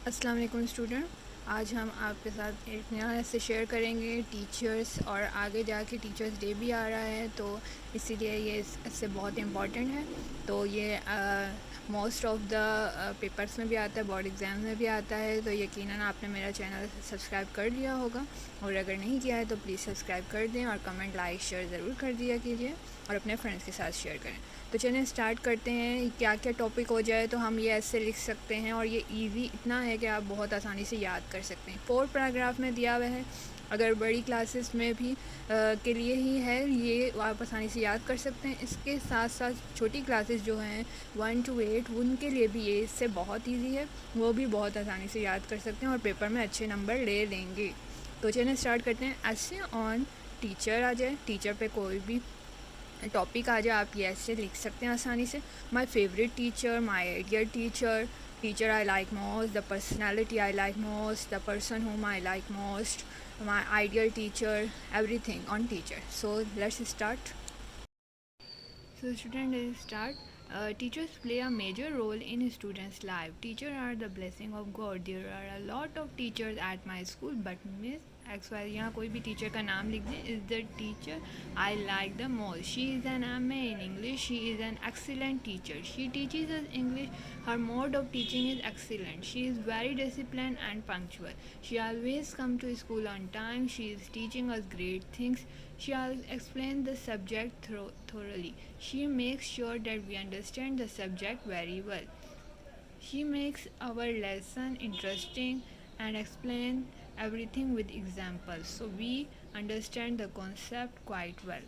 अस्सलाम वालेकुम स्टूडेंट। आज हम आपके साथ एक नया ऐसे शेयर करेंगे टीचर्स, और आगे जाके टीचर्स डे भी आ रहा है, तो इसीलिए ये इससे बहुत इम्पॉर्टेंट है। तो ये मोस्ट ऑफ द पेपर्स में भी आता है, बोर्ड एग्ज़ाम में भी आता है। तो यकीनन आपने मेरा चैनल सब्सक्राइब कर लिया होगा, और अगर नहीं किया है तो प्लीज़ सब्सक्राइब कर दें और कमेंट लाइक शेयर ज़रूर कर दिया कीजिए और अपने फ्रेंड्स के साथ शेयर करें। तो चलिए स्टार्ट करते हैं। क्या क्या टॉपिक हो जाए तो हम ये ऐसे लिख सकते हैं, और ये इजी इतना है कि आप बहुत आसानी से याद कर सकते हैं। 4 पैराग्राफ में दिया हुआ है। अगर बड़ी क्लासेस में भी के लिए ही है, ये आप आसानी से याद कर सकते हैं। इसके साथ साथ छोटी क्लासेस जो हैं 1 to 8, उनके लिए भी ये इससे बहुत इजी है, वो भी बहुत आसानी से याद कर सकते हैं और पेपर में अच्छे नंबर ले लेंगे। तो चलिए स्टार्ट करते हैं। ऐसे ऑन टीचर आ जाए, टीचर पे कोई भी टॉपिक आ जाए आप ये ऐसे लिख सकते हैं आसानी से। My favourite teacher, my ideal teacher, teacher I like most, the personality I like most, the person whom I like most, my ideal teacher, everything on teacher. So let's start. So student, let's start. Teachers play a major role in students' life. Teachers are the blessing of God. There are a lot of teachers at my school, but Miss XY, यहाँ कोई भी teacher का नाम लिख दें, is the teacher I like the most. She is an MA in English. She is an excellent teacher. She teaches us English. Her mode of teaching is excellent. She is very disciplined and punctual. She always comes to school on time. She is teaching us great things. She explains the subject thoroughly. She makes sure that we understand the subject very well. She makes our lesson interesting and explains everything with examples, so we understand the concept quite well.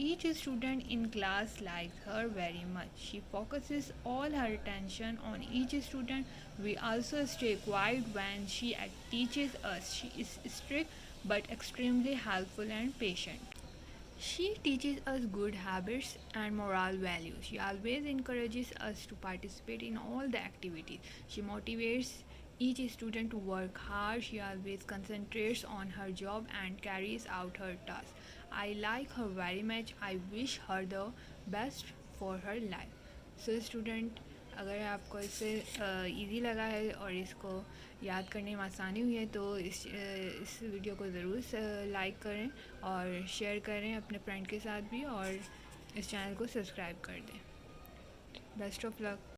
Each student in class likes her very much. She focuses all her attention on each student. We also stay quiet when she teaches us. She is strict but extremely helpful and patient. She teaches us good habits and moral values. She always encourages us to participate in all the activities. She motivates each student to work hard. She always concentrates on her job and carries out her tasks. I like her very much. I wish her the best for her life. So student, अगर आपको इससे easy लगा है और इसको याद करने में आसानी हुई है, तो इस वीडियो को ज़रूर लाइक करें और शेयर करें अपने फ्रेंड के साथ भी, और इस चैनल को सब्सक्राइब कर दें। Best of luck.